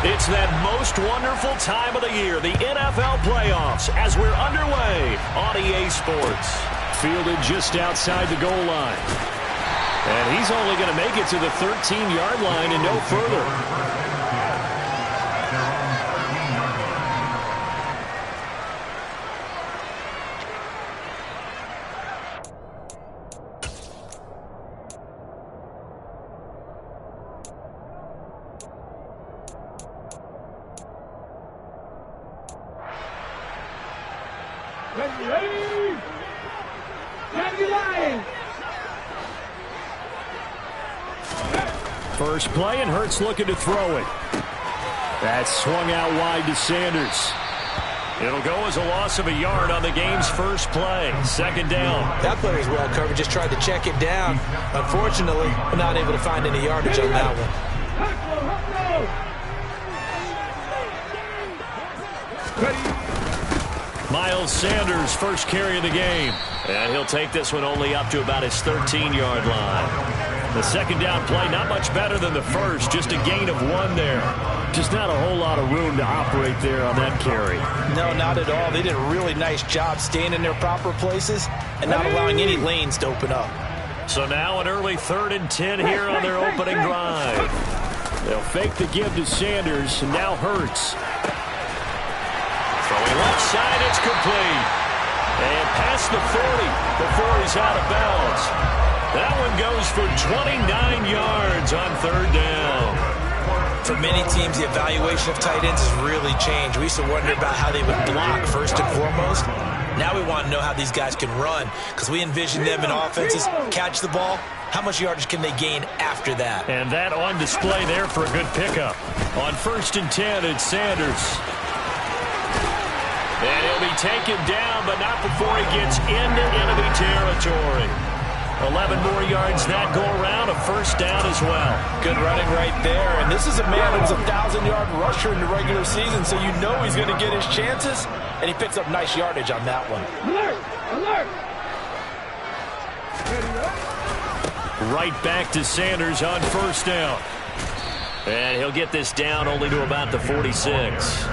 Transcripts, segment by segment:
It's that most wonderful time of the year, the NFL playoffs, as we're underway on EA Sports. Fielded just outside the goal line. And he's only going to make it to the 13-yard line and no further. First play, and Hurts looking to throw it. That's swung out wide to Sanders. It'll go as a loss of a yard on the game's first play. Second down. That player is well covered. Just tried to check it down. Unfortunately, not able to find any yardage on that one. Miles Sanders, first carry of the game. And he'll take this one only up to about his 13-yard line. The second down play, not much better than the first. Just a gain of 1 there. Just not a whole lot of room to operate there on that carry. No, not at all. They did a really nice job staying in their proper places and not allowing any lanes to open up. So now an early 3rd and 10 here on their opening drive. They'll fake the give to Sanders, and now Hurts. Throwing left side, it's complete. And past the 40 before he's out of bounds. That one goes for 29 yards on 3rd down. For many teams, the evaluation of tight ends has really changed. We used to wonder about how they would block first and foremost. Now we want to know how these guys can run, because we envision them in offenses catch the ball. How much yardage can they gain after that? And that on display there for a good pickup. On 1st and 10, it's Sanders. And he'll be taken down, but not before he gets into enemy territory. 11 more yards that go around, a first down as well. Good running right there. And this is a man who's a 1,000-yard rusher in the regular season, so you know he's going to get his chances. And he picks up nice yardage on that one. Alert! Alert! Right back to Sanders on first down. And he'll get this down only to about the 46.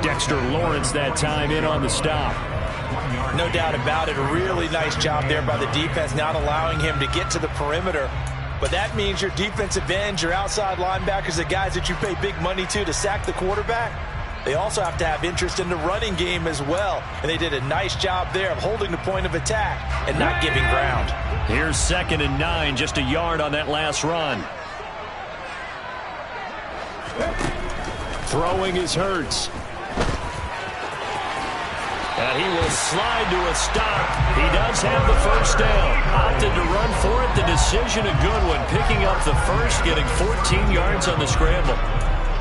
Dexter Lawrence that time in on the stop. No doubt about it. A really nice job there by the defense, not allowing him to get to the perimeter. But that means your defensive ends, your outside linebackers, the guys that you pay big money to sack the quarterback, they also have to have interest in the running game as well. And they did a nice job there of holding the point of attack and not giving ground. Here's 2nd and 9, just a yard on that last run. Throwing is Hurts. And he will slide to a stop. He does have the first down. Opted to run for it. The decision a good one. Picking up the first, getting 14 yards on the scramble.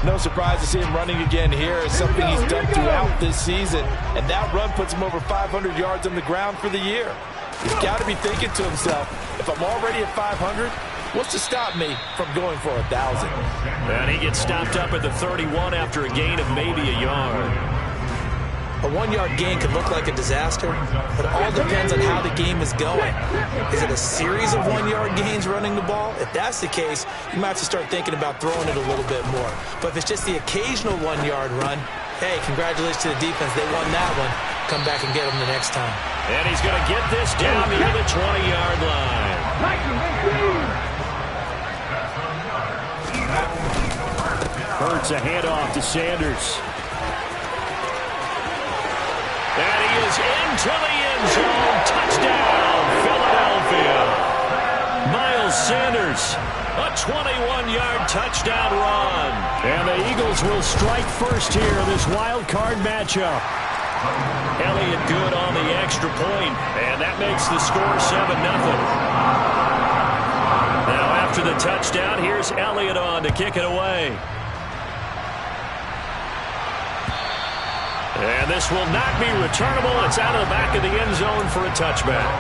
No surprise to see him running again here. It's something he's done throughout this season. And that run puts him over 500 yards on the ground for the year. He's got to be thinking to himself, if I'm already at 500, what's to stop me from going for 1,000? And he gets stopped up at the 31 after a gain of maybe a yard. A 1-yard gain could look like a disaster, but it all depends on how the game is going. Is it a series of 1-yard gains running the ball? If that's the case, you might have to start thinking about throwing it a little bit more. But if it's just the occasional 1-yard run, hey, congratulations to the defense. They won that one. Come back and get them the next time. And he's going to get this down near the 20-yard line. Hurts a handoff to Sanders. And he is into the end zone. Touchdown, Philadelphia. Miles Sanders, a 21-yard touchdown run. And the Eagles will strike first here in this wild card matchup. Elliott good on the extra point, and that makes the score 7-0. Now after the touchdown, here's Elliott on to kick it away. And this will not be returnable. It's out of the back of the end zone for a touchback.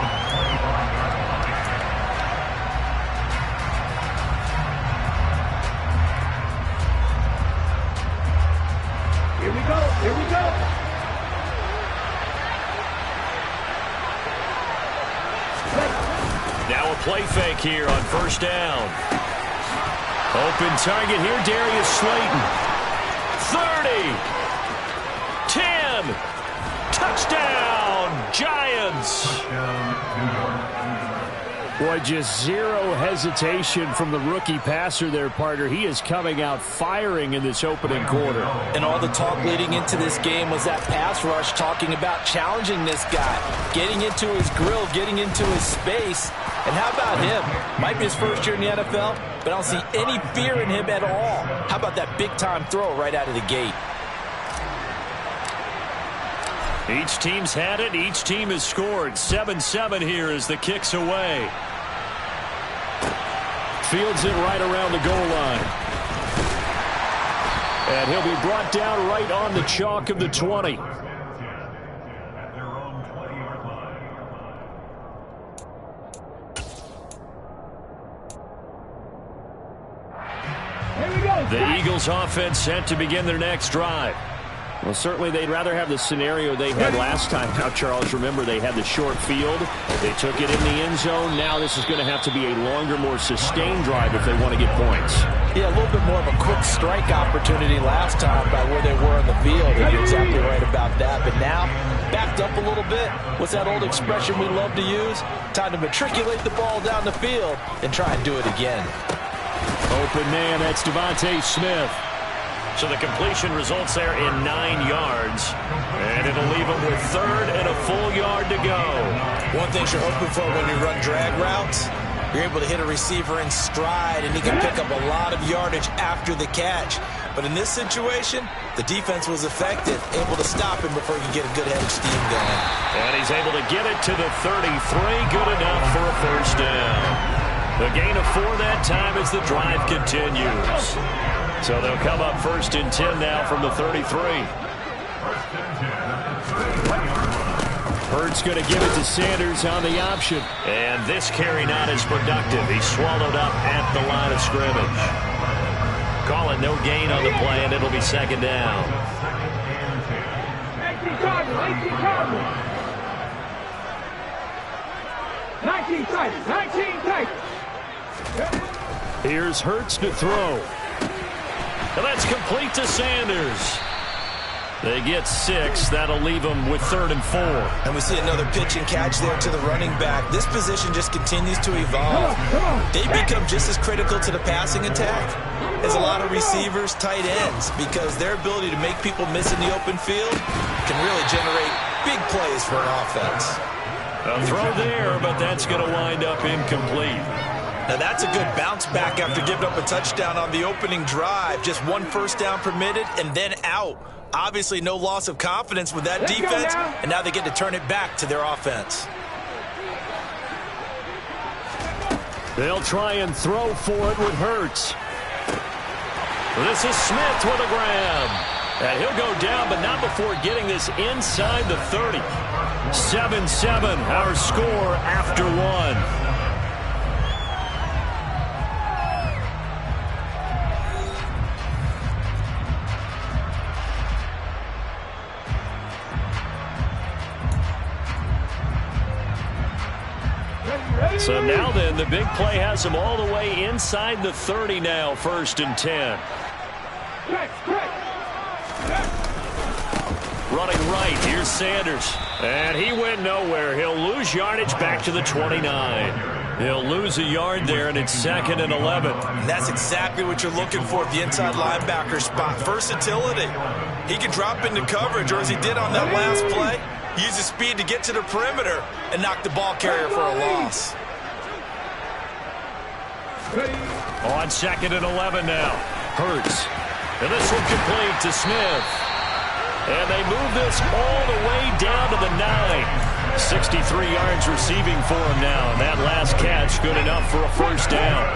Here we go. Here we go. Now a play fake here on first down. Open target here, Darius Slayton. 30. 10. Touchdown, Giants. Boy, just zero hesitation from the rookie passer there, partner. He is coming out firing in this opening quarter. And all the talk leading into this game was that pass rush, talking about challenging this guy, getting into his grill, getting into his space. And how about him? Might be his first year in the NFL, but I don't see any fear in him at all. How about that big-time throw right out of the gate? Each team's had it. Each team has scored. 7-7 here as the kick's away. Fields it right around the goal line. And he'll be brought down right on the chalk of the 20. Here we go. The Eagles offense set to begin their next drive. Well, certainly they'd rather have the scenario they had last time. Now, Charles, remember they had the short field. They took it in the end zone. Now this is going to have to be a longer, more sustained drive if they want to get points. Yeah, a little bit more of a quick strike opportunity last time by where they were on the field. And you're exactly right about that. But now, backed up a little bit. What's that old expression we love to use? Time to matriculate the ball down the field and try and do it again. Open man, that's Devontae Smith. So the completion results there in 9 yards. And it'll leave him with 3rd and a full yard to go. One thing you're hoping for when you run drag routes, you're able to hit a receiver in stride, and he can pick up a lot of yardage after the catch. But in this situation, the defense was effective, able to stop him before he could get a good head of steam going. And he's able to get it to the 33. Good enough for a first down. The gain of 4 that time as the drive continues. So they'll come up 1st and 10 now from the 33. Hurts going to give it to Sanders on the option. And this carry not as productive. He's swallowed up at the line of scrimmage. Call it no gain on the play, and it'll be 2nd down. 18 Cardinals. 19 Titans. 19 Titans. Here's Hurts to throw. And that's complete to Sanders. They get 6. That'll leave them with 3rd and 4. And we see another pitch and catch there to the running back. This position just continues to evolve. They become just as critical to the passing attack as a lot of receivers, tight ends, because their ability to make people miss in the open field can really generate big plays for an offense. A throw there, but that's going to wind up incomplete. Now that's a good bounce back after giving up a touchdown on the opening drive. Just 1 first down permitted and then out. Obviously no loss of confidence with that defense, and now they get to turn it back to their offense. They'll try and throw for it with Hurts. This is Smith with a grab. And he'll go down, but not before getting this inside the 30. 7-7, our score after 1. So now then, the big play has them all the way inside the 30 now, 1st and 10. Running right, here's Sanders. And he went nowhere. He'll lose yardage back to the 29. He'll lose a yard there, and it's 2nd and 11. And that's exactly what you're looking for at the inside linebacker spot. Versatility. He can drop into coverage, or as he did on that last play, use his speed to get to the perimeter and knock the ball carrier for a loss. On 2nd and 11 now. Hurts. And this one complete to Smith. And they move this all the way down to the 9. 63 yards receiving for him now. And that last catch good enough for a first down.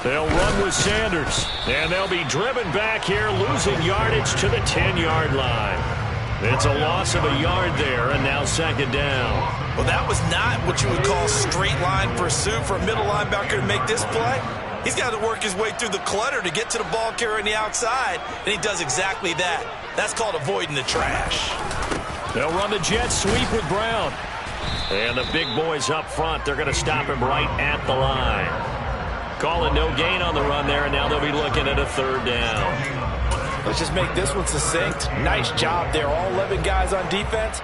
They'll run with Sanders. And they'll be driven back here, losing yardage to the 10-yard line. It's a loss of a yard there, and now 2nd down. Well, that was not what you would call straight line pursuit for a middle linebacker to make this play. He's got to work his way through the clutter to get to the ball carrier on the outside, and he does exactly that. That's called avoiding the trash. They'll run the jet sweep with Brown. And the big boys up front, they're going to stop him right at the line. Calling no gain on the run there, and now they'll be looking at a 3rd down. Let's just make this one succinct. Nice job there. All 11 guys on defense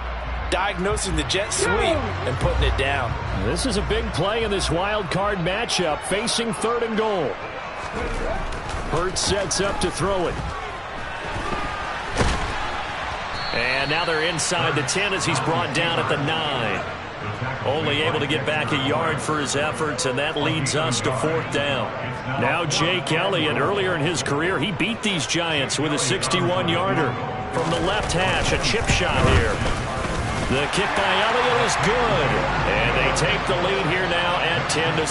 diagnosing the jet sweep and putting it down. This is a big play in this wild card matchup, facing 3rd and goal. Hurts sets up to throw it. And now they're inside the 10 as he's brought down at the 9. Only able to get back a yard for his efforts, and that leads us to 4th down. Now Jake Elliott, earlier in his career, he beat these Giants with a 61-yarder. From the left hash, a chip shot here. The kick by Elliott is good. And they take the lead here now at 10-7.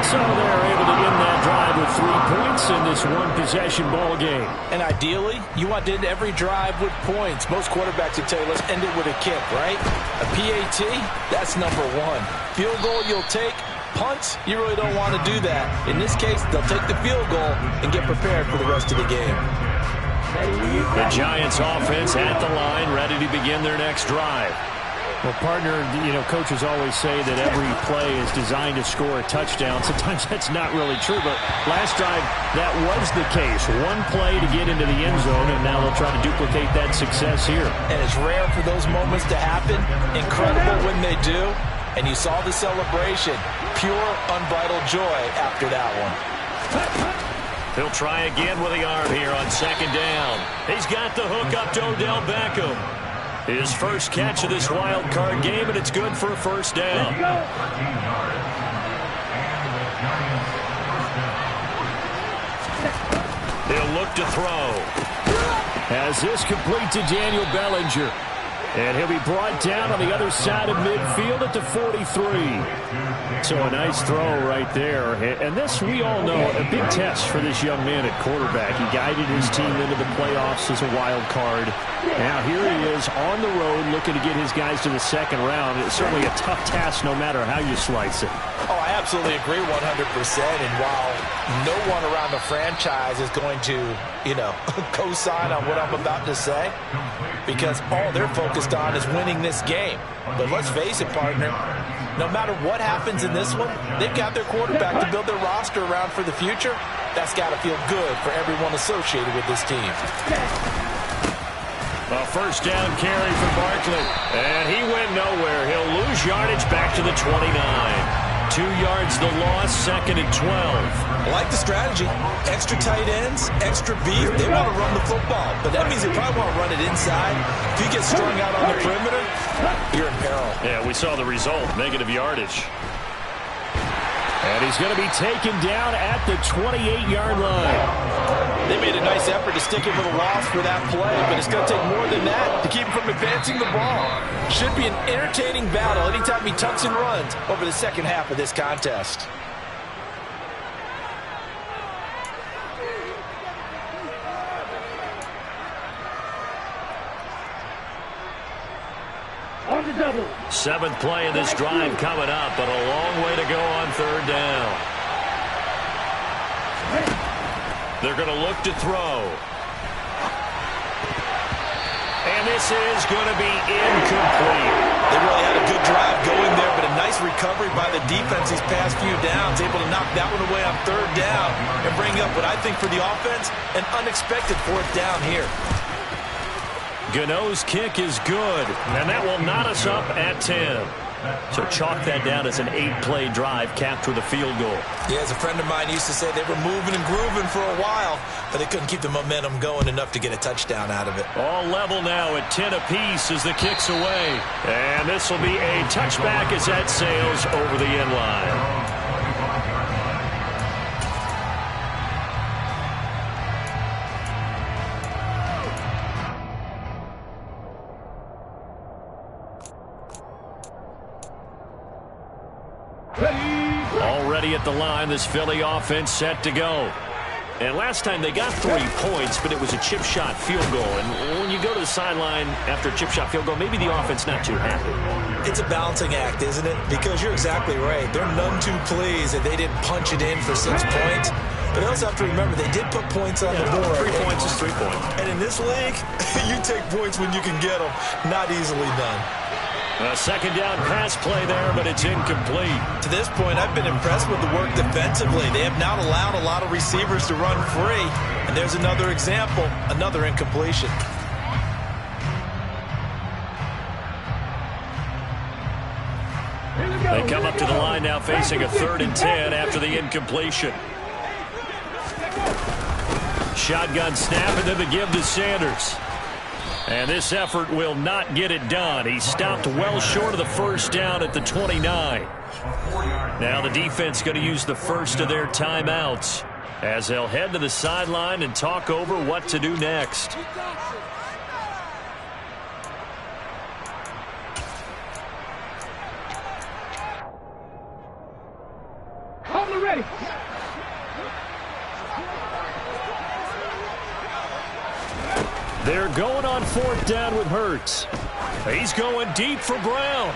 So they're able to end that drive with 3 points in this one-possession ball game. And ideally, you want to end every drive with points. Most quarterbacks would tell you, let's end it with a kick, right? A PAT, that's number 1. Field goal you'll take. Punts, you really don't want to do that. In this case, they'll take the field goal and get prepared for the rest of the game. The Giants offense at the line, ready to begin their next drive. Well, partner, coaches always say that every play is designed to score a touchdown. Sometimes that's not really true, but last drive, that was the case. One play to get into the end zone, and now they'll try to duplicate that success here. And it's rare for those moments to happen. Incredible when they do. And you saw the celebration. Pure, unbridled joy after that one. He'll try again with the arm here on 2nd down. He's got the hook up to Odell Beckham. His first catch of this wild card game, and it's good for a 1st down. He'll look to throw. As this complete to Daniel Bellinger. And he'll be brought down on the other side of midfield at the 43. So a nice throw right there. And this, we all know, a big test for this young man at quarterback. He guided his team into the playoffs as a wild card. Now here he is on the road looking to get his guys to the 2nd round. It's certainly a tough task no matter how you slice it. Oh, I absolutely agree 100%. And while no one around the franchise is going to, co-sign on what I'm about to say, because all they're focused on is winning this game. But let's face it, partner, no matter what happens in this one, they've got their quarterback to build their roster around for the future. That's got to feel good for everyone associated with this team. A 1st down carry for Barkley. And he went nowhere. He'll lose yardage back to the 29. 2 yards the loss, 2nd and 12. I like the strategy. Extra tight ends, extra beef. They want to run the football, but that means they probably want to run it inside. If you get strung out on the perimeter, you're in peril. Yeah, we saw the result, negative yardage. And he's going to be taken down at the 28-yard line. They made a nice effort to stick him with a loss for that play, but it's going to take more than that to keep him from advancing the ball. Should be an entertaining battle anytime he tucks and runs over the 2nd half of this contest. On the double. 7th play of this drive coming up, but a long way to go on 3rd down. They're going to look to throw. And this is going to be incomplete. They really had a good drive going there, but a nice recovery by the defense these past few downs, able to knock that one away on 3rd down and bring up what I think for the offense, an unexpected 4th down here. Gano's kick is good, and that will knot us up at 10. So chalk that down as an 8-play drive capped with a field goal. Yeah, as a friend of mine used to say, they were moving and grooving for a while, but they couldn't keep the momentum going enough to get a touchdown out of it. All level now at 10 apiece as the kick's away. And this will be a touchback as that sails over the end line. Already at the line, this Philly offense set to go. And last time they got 3 points, but it was a chip shot field goal. And when you go to the sideline after a chip shot field goal, maybe the offense not too happy. It's a balancing act, isn't it? Because you're exactly right. They're none too pleased that they didn't punch it in for 6 points. But they also have to remember they did put points on the board. 3 points is 3 points. And in this league, you take points when you can get them. Not easily done. A second down pass play there, but it's incomplete. To this point, I've been impressed with the work defensively. They have not allowed a lot of receivers to run free. And there's another example, another incompletion. They come up to the line now facing a 3rd and 10 after the incompletion. Shotgun snap and then the give to Sanders. And this effort will not get it done. He stopped well short of the first down at the 29. Now the defense going to use the first of their timeouts as they'll head to the sideline and talk over what to do next. Hold it ready. They're going on 4th down with Hurts. He's going deep for Brown.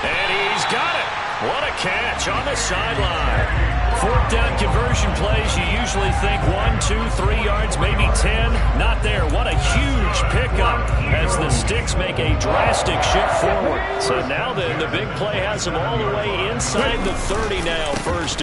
And he's got it. What a catch on the sideline. 4th down conversion plays, you usually think 1, 2, 3 yards, maybe 10. Not there. What a huge pickup as the Sticks make a drastic shift forward. So now then, the big play has them all the way inside the 30 now. First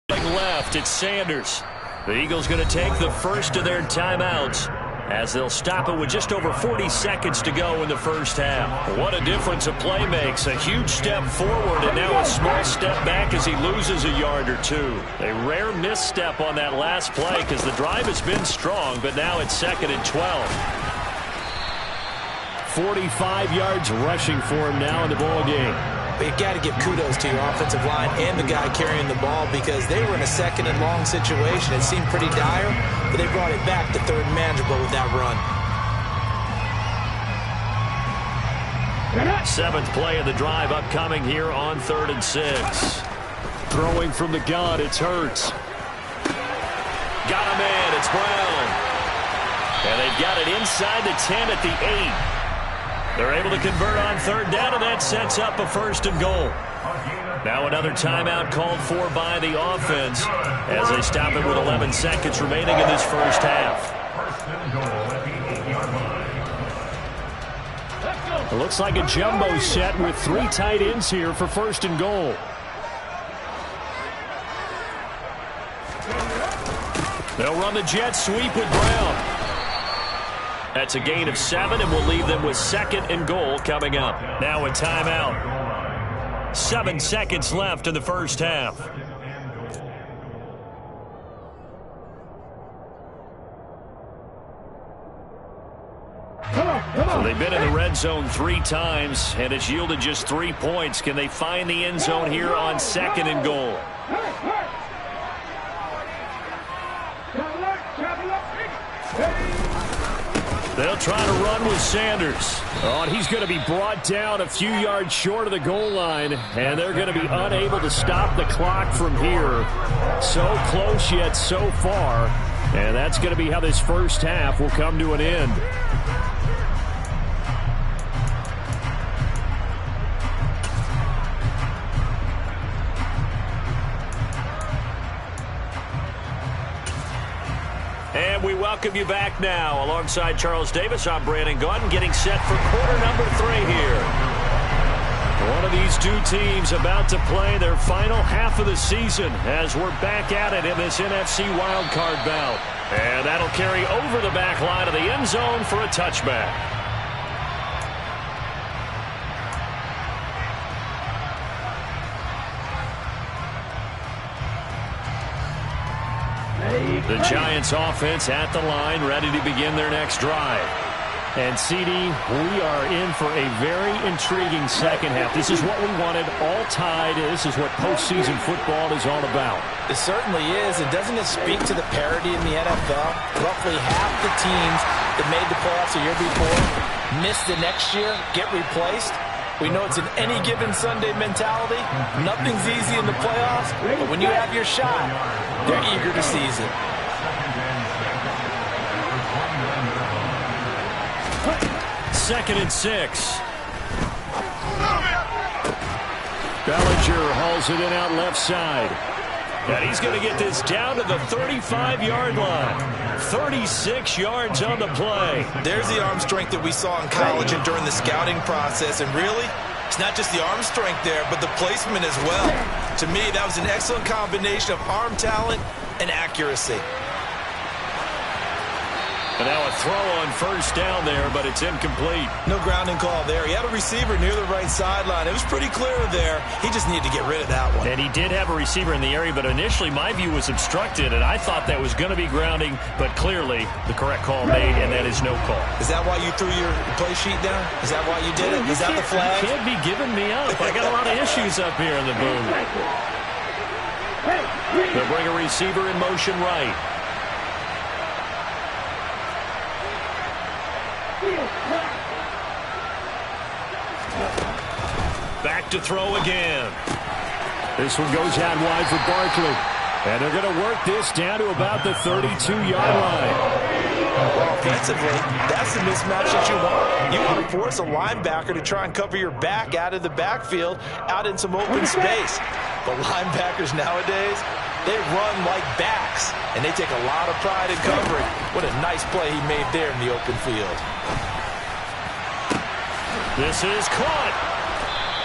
left, it's Sanders. The Eagles going to take the first of their timeouts as they'll stop it with just over 40 seconds to go in the first half. What a difference a play makes. A huge step forward and now a small step back as he loses a yard or two. A rare misstep on that last play because the drive has been strong, but now it's 2nd and 12. 45 yards rushing for him now in the ball game. But you've got to give kudos to your offensive line and the guy carrying the ball because they were in a 2nd and long situation. It seemed pretty dire, but they brought it back to 3rd and manageable with that run. 7th play of the drive upcoming here on 3rd and 6. Throwing from the gun, it's Hurts. Got him in, it's Brown. And they've got it inside the 10 at the 8. They're able to convert on 3rd down, and that sets up a 1st and goal. Now another timeout called for by the offense as they stop it with 11 seconds remaining in this first half. It looks like a jumbo set with 3 tight ends here for 1st and goal. They'll run the jet sweep with Brown. That's a gain of 7, and we'll leave them with 2nd and goal coming up. Now a timeout. 7 seconds left in the first half. So they've been in the red zone 3 times, and it's yielded just 3 points. Can they find the end zone here on 2nd and goal? They'll try to run with Sanders. Oh, and he's going to be brought down a few yards short of the goal line, and they're going to be unable to stop the clock from here. So close yet so far, and that's going to be how this first half will come to an end. And we welcome you back now. Alongside Charles Davis, I'm Brandon Gunn, getting set for quarter number 3 here. One of these 2 teams about to play their final half of the season as we're back at it in this NFC wildcard bout. And that'll carry over the back line of the end zone for a touchback. The Giants offense at the line, ready to begin their next drive. And, CD, we are in for a very intriguing second half. This is what we wanted, all tied. This is what postseason football is all about. It certainly is. And doesn't it speak to the parity in the NFL? Roughly half the teams that made the playoffs a year before miss the next year, get replaced. We know it's an any given Sunday mentality. Nothing's easy in the playoffs, but when you have your shot, they're eager to seize it. Second and 6. Bellinger hauls it in out left side. And he's going to get this down to the 35-yard line. 36 yards on the play. There's the arm strength that we saw in college and during the scouting process. And really, it's not just the arm strength there, but the placement as well. To me, that was an excellent combination of arm talent and accuracy. And now a throw on first down there, but it's incomplete. No grounding call there. He had a receiver near the right sideline. It was pretty clear there. He just needed to get rid of that one. And he did have a receiver in the area, but initially my view was obstructed, and I thought that was going to be grounding, but clearly the correct call made, and that is no call. Is that why you threw your play sheet down? Is that why you did it? Is that the flag? You can't be giving me up. I got a lot of issues up here in the booth. They'll bring a receiver in motion right. Back to throw again. This one goes out wide for Barkley. And they're going to work this down to about the 32-yard line. Offensively, that's the mismatch that you want. You want to force a linebacker to try and cover your back out of the backfield, out in some open space. But linebackers nowadays, they run like backs, and they take a lot of pride in covering. What a nice play he made there in the open field. This is caught.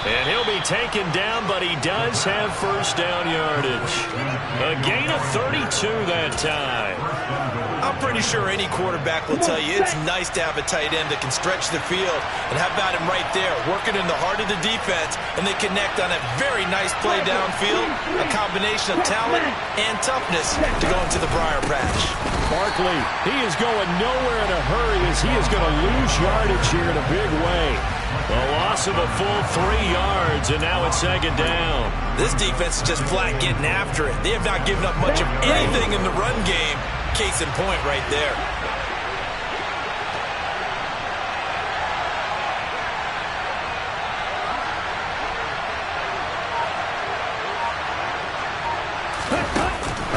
And he'll be taken down, but he does have first down yardage. A gain of 32 that time. I'm pretty sure any quarterback will tell you it's nice to have a tight end that can stretch the field. And how about him right there, working in the heart of the defense, and they connect on a very nice play downfield, a combination of talent and toughness to go into the briar patch. Barkley, he is going nowhere in a hurry as he is going to lose yardage here in a big way. A loss of a full 3 yards, and now it's second down. This defense is just flat getting after it. They have not given up much of anything in the run game. Case in point right there.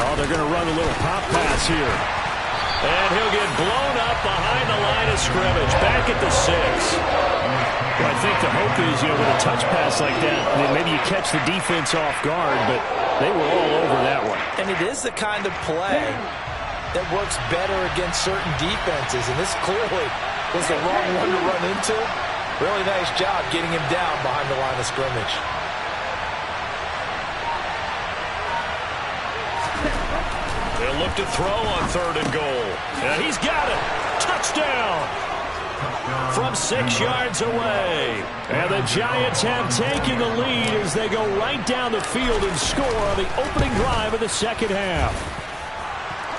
Oh, they're going to run a little pop pass here. And he'll get blown up behind the line of scrimmage, back at the 6. Well, I think the hope is, with a touch pass like that, maybe you catch the defense off guard, but they were all over that one. And it is the kind of play that works better against certain defenses, and this clearly was the wrong one to run into. Really nice job getting him down behind the line of scrimmage. They'll look to throw on 3rd and goal. And he's got it. Touchdown. From 6 yards away. And the Giants have taken the lead as they go right down the field and score on the opening drive of the second half.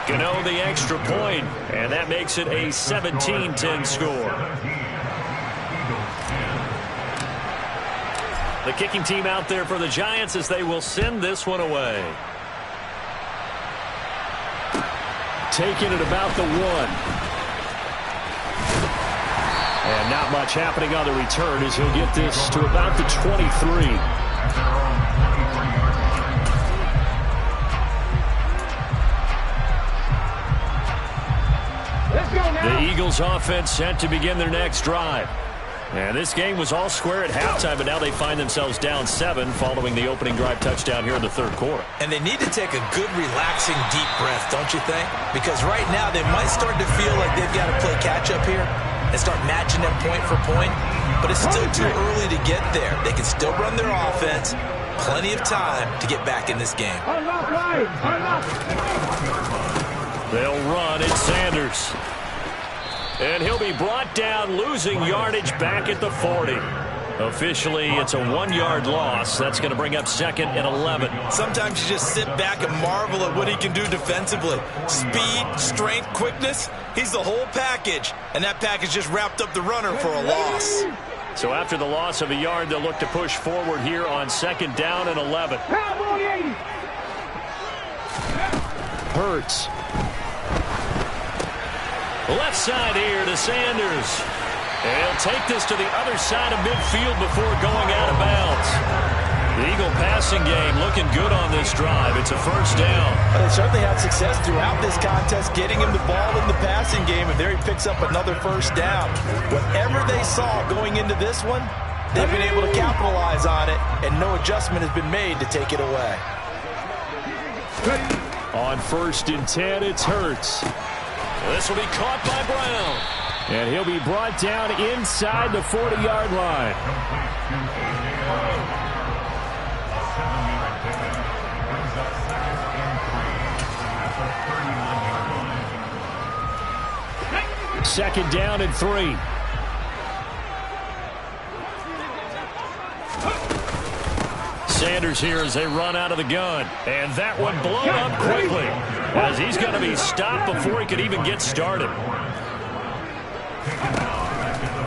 Gano the extra point, and that makes it a 17-10 score. The kicking team out there for the Giants as they will send this one away. Taking it about the 1. And not much happening on the return as he'll get this to about the 23. The Eagles offense set to begin their next drive. And this game was all square at halftime, but now they find themselves down 7 following the opening drive touchdown here in the 3rd quarter. And they need to take a good, relaxing, deep breath, don't you think? Because right now they might start to feel like they've got to play catch-up here and start matching them point for point. But it's still too early to get there. They can still run their offense. Plenty of time to get back in this game. They'll run. It's Sanders. And he'll be brought down, losing yardage back at the 40. Officially, it's a 1-yard loss. That's going to bring up 2nd and 11. Sometimes you just sit back and marvel at what he can do defensively. Speed, strength, quickness, he's the whole package. And that package just wrapped up the runner for a loss. So after the loss of a yard, they'll look to push forward here on 2nd down and 11. Hurts. Left side here to Sanders. And he'll take this to the other side of midfield before going out of bounds. The Eagle passing game looking good on this drive. It's a first down. Well, they certainly had success throughout this contest getting him the ball in the passing game, and there he picks up another first down. Whatever they saw going into this one, they've been able to capitalize on it, and no adjustment has been made to take it away. On 1st and 10, it's Hurts. This will be caught by Brown. And he'll be brought down inside the 40-yard line. Second down and 3. Sanders here as they run out of the gun. And that one blown up quickly as he's going to be stopped before he could even get started.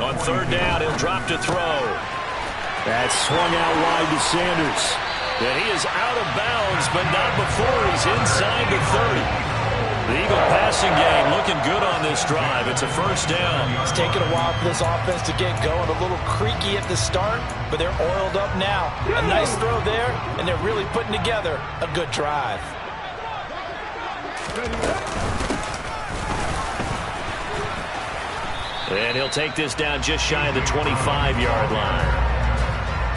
On 3rd down, he'll drop to throw. That swung out wide to Sanders. And he is out of bounds, but not before he's inside the 30. The Eagle passing game looking good on this drive. It's a 1st down. It's taken a while for this offense to get going. A little creaky at the start, but they're oiled up now. A nice throw there, and they're really putting together a good drive. And he'll take this down just shy of the 25-yard line.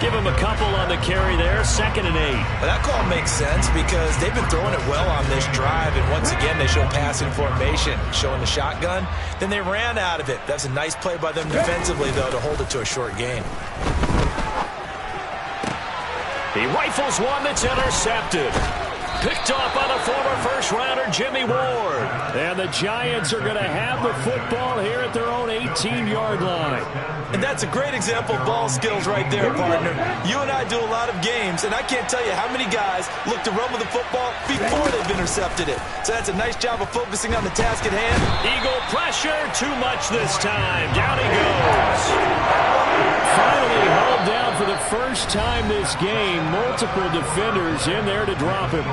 Give him a couple on the carry there, 2nd and 8. Well, that call makes sense because they've been throwing it well on this drive, and once again they show passing formation, showing the shotgun. Then they ran out of it. That's a nice play by them defensively, though, to hold it to a short gain. He rifles one that's intercepted. Picked off by the former first-rounder Jimmy Ward. And the Giants are going to have the football here at their own 18-yard line. And that's a great example of ball skills right there, partner. You and I do a lot of games, and I can't tell you how many guys look to run with the football before they've intercepted it. So that's a nice job of focusing on the task at hand. Eagle pressure, too much this time. Down he goes. Finally held down for the first time this game. Multiple defenders in there to drop him.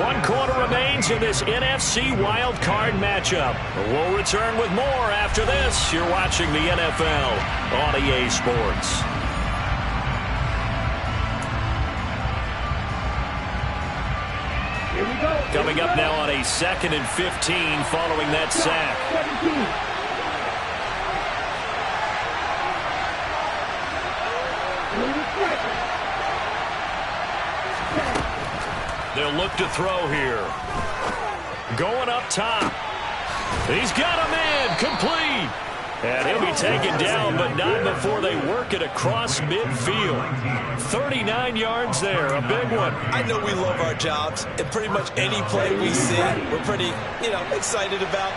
1 quarter remains in this NFC wild card matchup. We'll return with more after this. You're watching the NFL on EA Sports. Here we go. Coming up now on a 2nd and 15 following that sack. 17. They'll look to throw here. Going up top. He's got a man complete. And he'll be taken down, but not before they work it across midfield. 39 yards there, a big one. I know we love our jobs, and pretty much any play we see, we're pretty, excited about.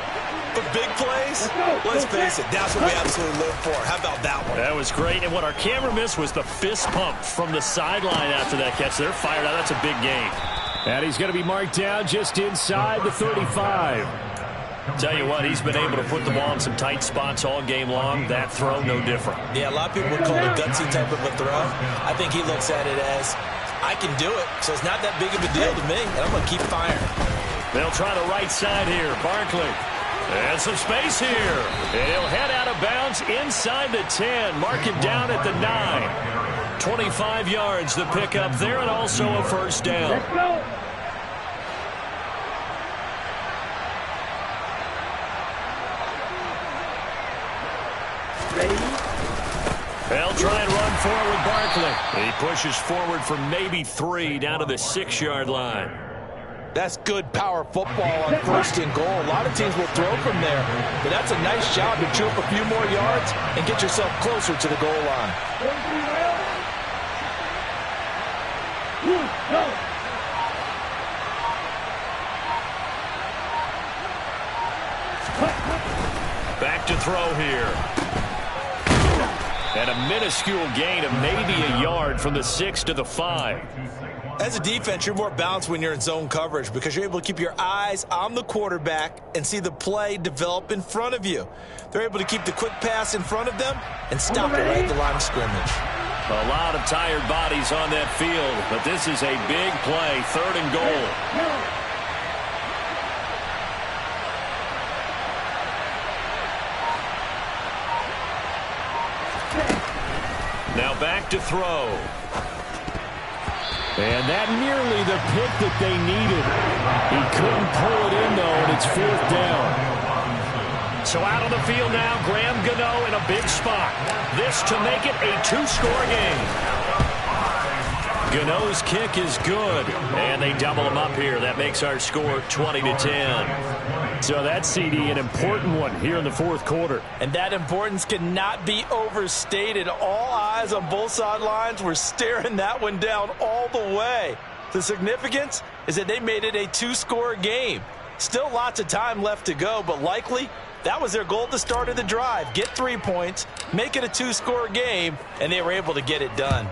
But big plays, let's face it, that's what we absolutely live for. How about that one? That was great, and what our camera missed was the fist pump from the sideline after that catch. They're fired out. That's a big game. And he's going to be marked down just inside the 35. Tell you what, he's been able to put the ball in some tight spots all game long. That throw, no different. Yeah, a lot of people would call it a gutsy type of a throw. I think he looks at it as, I can do it, so it's not that big of a deal to me, and I'm going to keep firing. They'll try the right side here. Barkley. And some space here. And he'll head out of bounds inside the 10. Mark him down at the 9. 25 yards the pickup there, and also a 1st down. Let's go. They'll try and run forward Barkley. He pushes forward for maybe 3 down to the 6-yard line. That's good power football on 1st and goal. A lot of teams will throw from there, but that's a nice job to chew up a few more yards and get yourself closer to the goal line. Back to throw here. And a minuscule gain of maybe a yard from the 6 to the 5. As a defense, you're more balanced when you're in zone coverage because you're able to keep your eyes on the quarterback and see the play develop in front of you. They're able to keep the quick pass in front of them and stop it right at the line of scrimmage. A lot of tired bodies on that field, but this is a big play, 3rd and goal. Now back to throw. And that nearly the pick that they needed. He couldn't pull it in, though, and it's 4th down. So out on the field now, Graham Gano in a big spot. This to make it a 2-score game. Gano's kick is good, and they double him up here. That makes our score 20-10. So that CD, an important one here in the fourth quarter. And that importance cannot be overstated. All eyes on both sidelines were staring that one down all the way. The significance is that they made it a two-score game. Still lots of time left to go, but likely that was their goal at the start of the drive. Get 3 points, make it a two-score game, and they were able to get it done.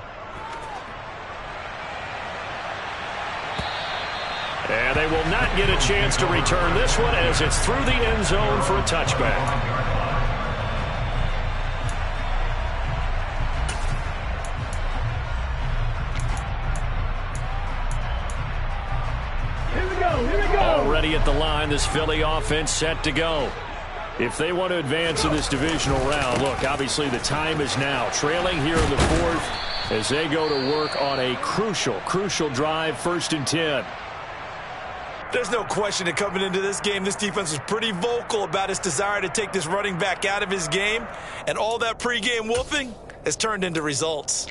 And they will not get a chance to return this one as it's through the end zone for a touchback. Here we go. Already at the line, this Philly offense set to go. If they want to advance in this divisional round, look, obviously the time is now. Trailing here in the fourth as they go to work on a crucial drive, 1st and 10. There's no question that coming into this game, this defense was pretty vocal about its desire to take this running back out of his game, and all that pregame wolfing has turned into results.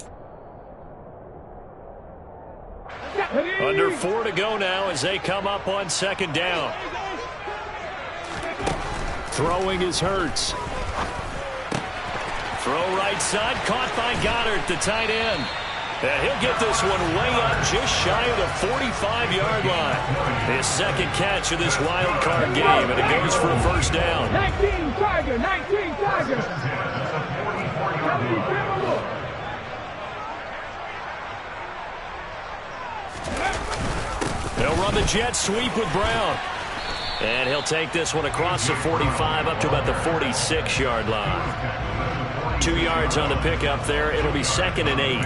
Under 4 to go now as they come up on 2nd down. Throwing is Hurts. Throw right side, caught by Goddard, the tight end. And he'll get this one way up just shy of the 45-yard line. His second catch of this wild card game, and it goes for a 1st down. 19 Tiger. They'll run the jet sweep with Brown. And he'll take this one across the 45 up to about the 46-yard line. 2 yards on the pickup there. It'll be 2nd and 8.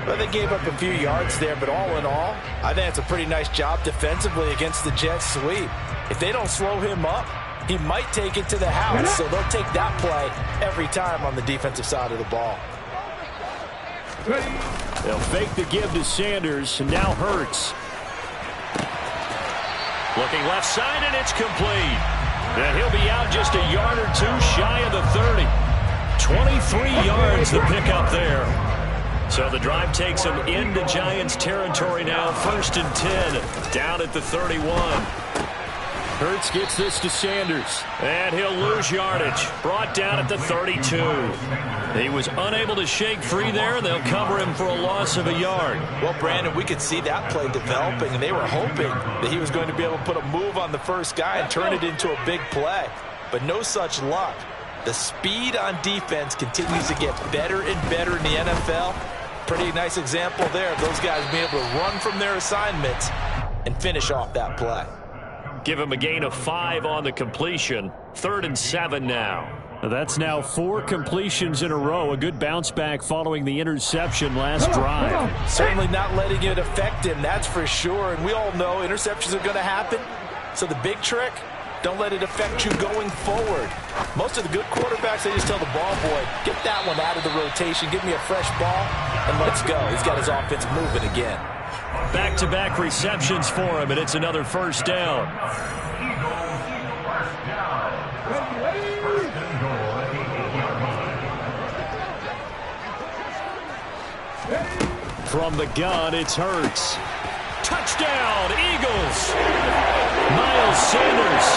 Well, they gave up a few yards there, but all in all, I think it's a pretty nice job defensively against the jet sweep. If they don't slow him up, he might take it to the house, so they'll take that play every time on the defensive side of the ball. They'll fake the give to Sanders, and now Hurts. Looking left side, and it's complete. And he'll be out just a yard or two shy of the 30. 23 yards the pickup there. So the drive takes them into Giants territory now. 1st and 10, down at the 31. Hurts gets this to Sanders. And he'll lose yardage. Brought down at the 32. He was unable to shake free there. They'll cover him for a loss of a yard. Well, Brandon, we could see that play developing, and they were hoping that he was going to be able to put a move on the first guy and turn it into a big play. But no such luck. The speed on defense continues to get better and better in the NFL. Pretty nice example there of those guys being able to run from their assignments and finish off that play. Give him a gain of 5 on the completion. 3rd and 7 now. That's now 4 completions in a row. A good bounce back following the interception last drive. Certainly not letting it affect him, that's for sure. And we all know interceptions are going to happen. So the big trick, don't let it affect you going forward. Most of the good quarterbacks, they just tell the ball boy, get that one out of the rotation, give me a fresh ball, and let's go. He's got his offense moving again. Back-to-back receptions for him, and it's another 1st down. From the gun, it's Hurts. Touchdown, Eagles! Miles Sanders,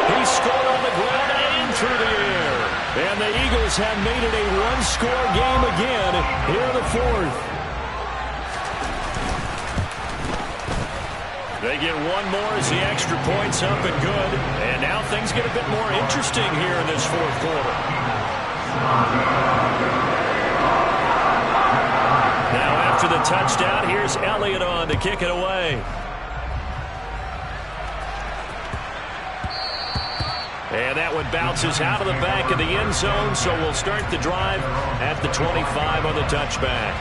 he scored on the ground and through the air. And the Eagles have made it a one-score game again here in the fourth. They get one more as the extra point's up and good. And now things get a bit more interesting here in this fourth quarter. Now after the touchdown, here's Elliott on to kick it away. And that one bounces out of the back of the end zone, so we'll start the drive at the 25 on the touchback.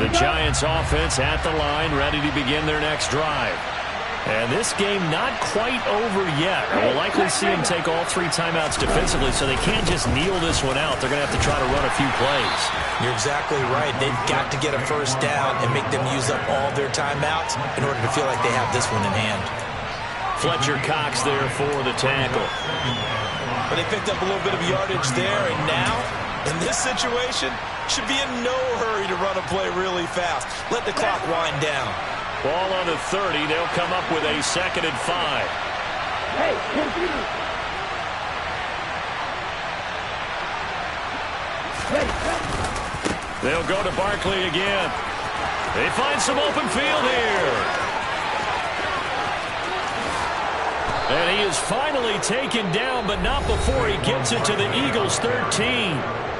The Giants offense at the line, ready to begin their next drive. And this game not quite over yet. We'll likely see them take all 3 timeouts defensively, so they can't just kneel this one out. They're going to have to try to run a few plays. You're exactly right. They've got to get a 1st down and make them use up all their timeouts in order to feel like they have this one in hand. Fletcher Cox there for the tackle. But they picked up a little bit of yardage there, and now In this situation, should be in no hurry to run a play really fast. Let the clock wind down. Ball on the 30. They'll come up with a 2nd and 5. Hey, continue. They'll go to Barkley again. They find some open field here. And he is finally taken down, but not before he gets it to the Eagles' 13.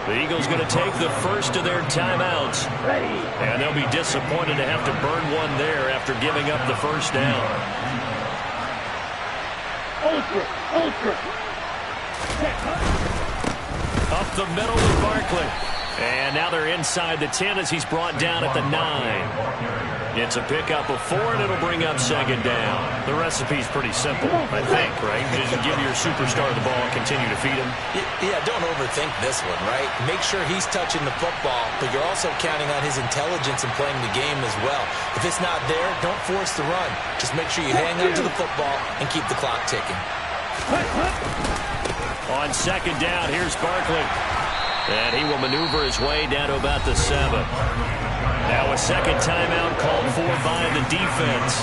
The Eagles going to take the first of their timeouts. And they'll be disappointed to have to burn one there after giving up the first down. Ultra. Up the middle with Barkley. And now they're inside the 10 as he's brought down at the 9. It's a pickup of 4, and it'll bring up 2nd down. The recipe's pretty simple, I think, right? Just give your superstar the ball and continue to feed him. Yeah, don't overthink this one, right? Make sure he's touching the football, but you're also counting on his intelligence in playing the game as well. If it's not there, don't force the run. Just make sure you hang on to the football and keep the clock ticking. On 2nd down, here's Barkley. And he will maneuver his way down to about the 7. Now a 2nd timeout called for by the defense,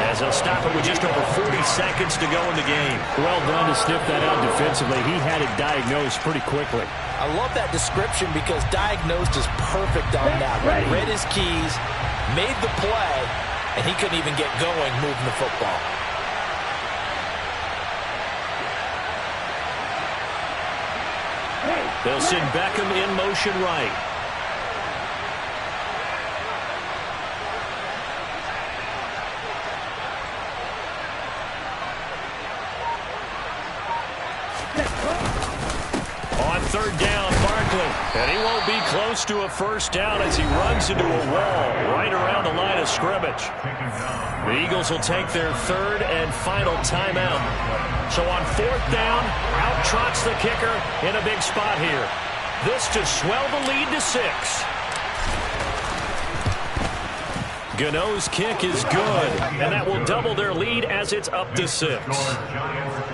as they'll stop it with just over 40 seconds to go in the game. Well done to sniff that out defensively. He had it diagnosed pretty quickly. I love that description because diagnosed is perfect on that one. Read his keys, made the play, and he couldn't even get going moving the football. They'll send Beckham in motion right. On 3rd down, Barkley. And he won't be close to a first down as he runs into a wall right around the line of scrimmage. The Eagles will take their 3rd and final timeout. So on 4th down, out trots the kicker in a big spot here. This to swell the lead to 6. Gano's kick is good, and that will double their lead as it's up to 6.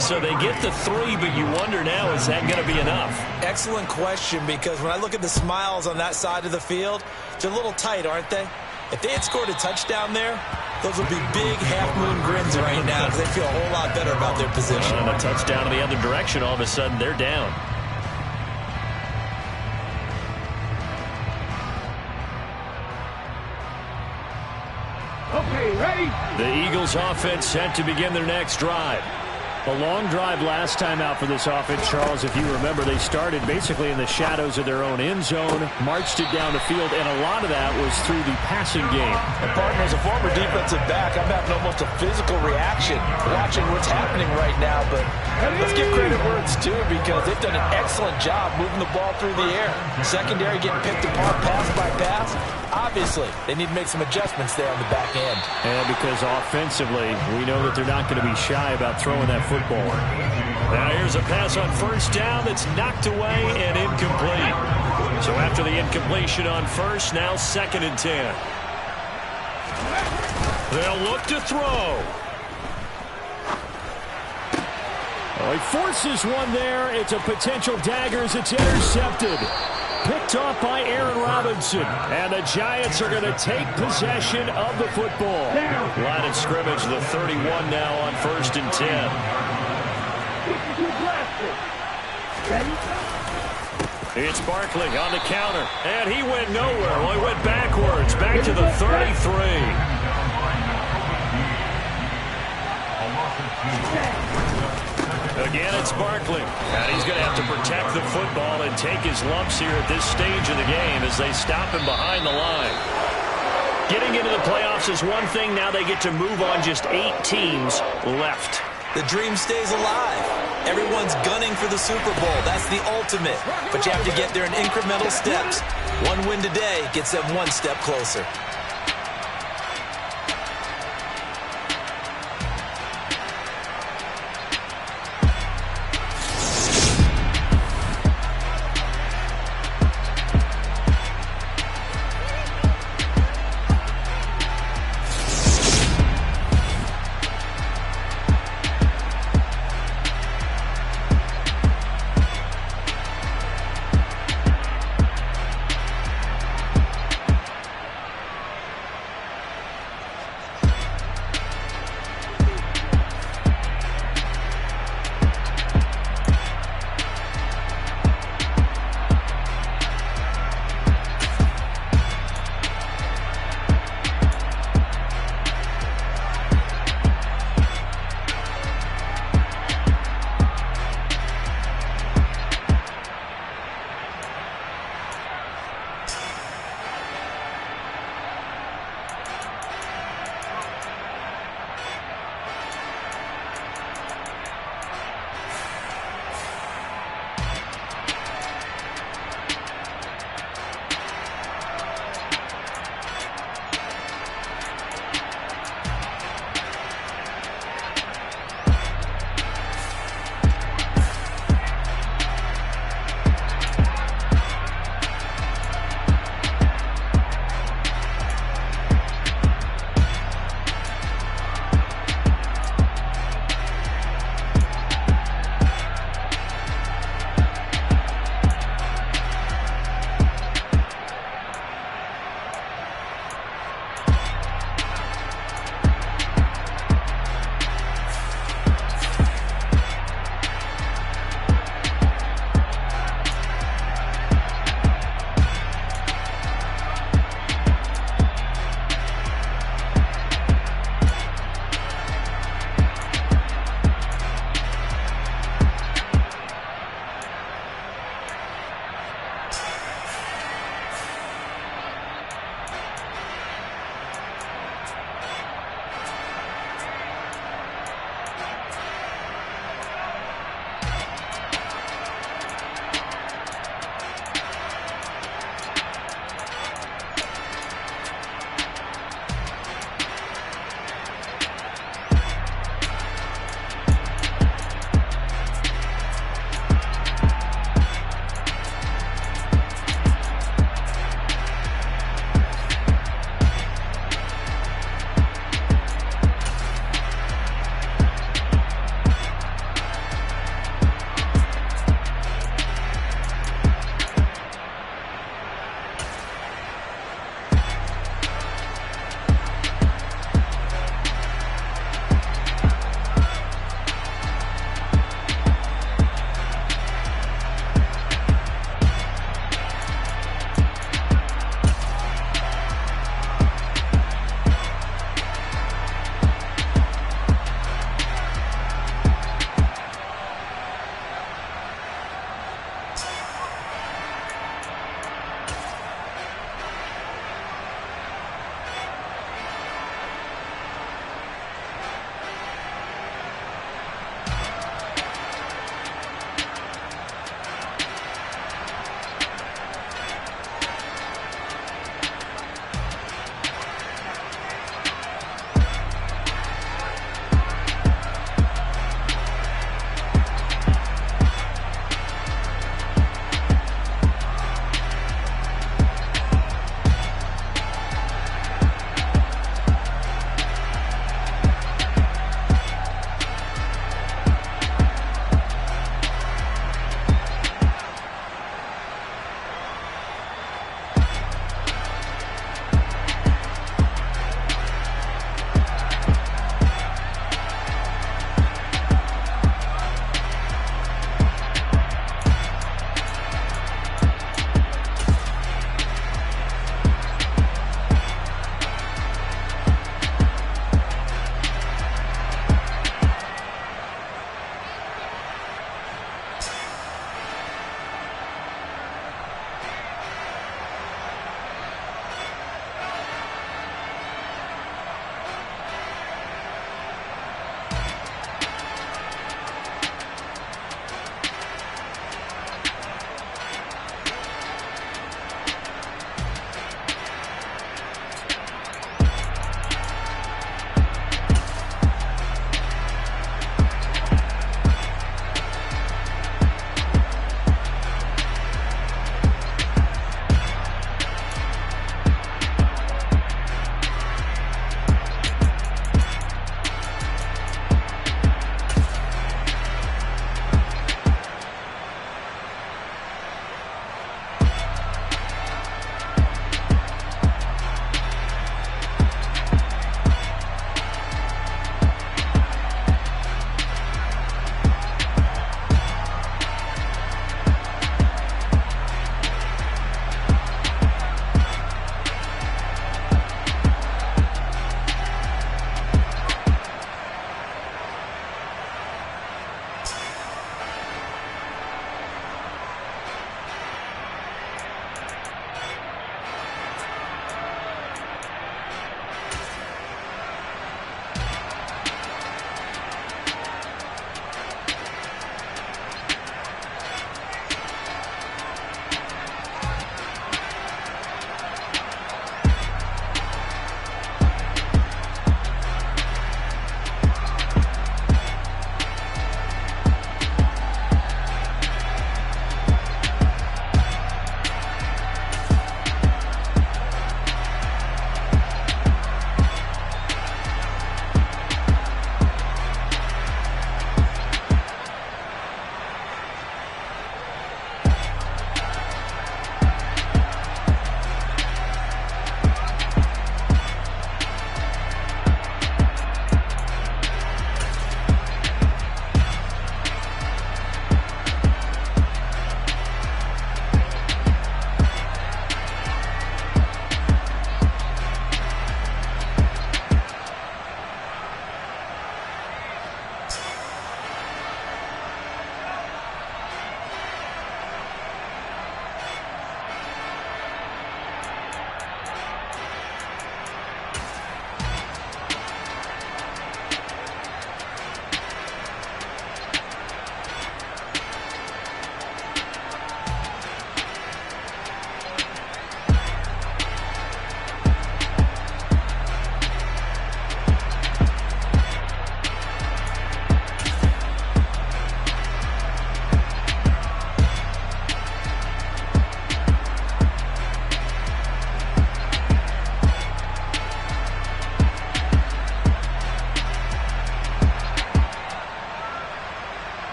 So they get the 3, but you wonder now, is that going to be enough? Excellent question, because when I look at the smiles on that side of the field, they're a little tight, aren't they? If they had scored a touchdown there, those would be big half-moon grins right now because they feel a whole lot better about their position. And a touchdown in the other direction, all of a sudden they're down. Okay, ready? The Eagles offense set to begin their next drive. A long drive last time out for this offense, Charles. If you remember, they started basically in the shadows of their own end zone, marched it down the field, and a lot of that was through the passing game. And partner, as a former defensive back, I'm having almost a physical reaction watching what's happening right now. But let's give credit where it's due because they've done an excellent job moving the ball through the air. Secondary getting picked apart pass by pass. Obviously, they need to make some adjustments there on the back end. And because offensively, we know that they're not going to be shy about throwing that football. Now here's a pass on 1st down that's knocked away and incomplete. So after the incompletion on 1st, now 2nd and 10. They'll look to throw. Oh, he forces one there. It's a potential dagger as it's intercepted. Picked off by Aaron Robinson. And the Giants are going to take possession of the football. Line of scrimmage, the 31 now on 1st and 10. It's Barkley on the counter. And he went nowhere. Well, he went backwards. Back to the 33. Again, it's Barkley. And he's going to have to protect the football and take his lumps here at this stage of the game as they stop him behind the line. Getting into the playoffs is one thing. Now they get to move on. Just 8 teams left. The dream stays alive. Everyone's gunning for the Super Bowl. That's the ultimate. But you have to get there in incremental steps. One win today gets them one step closer.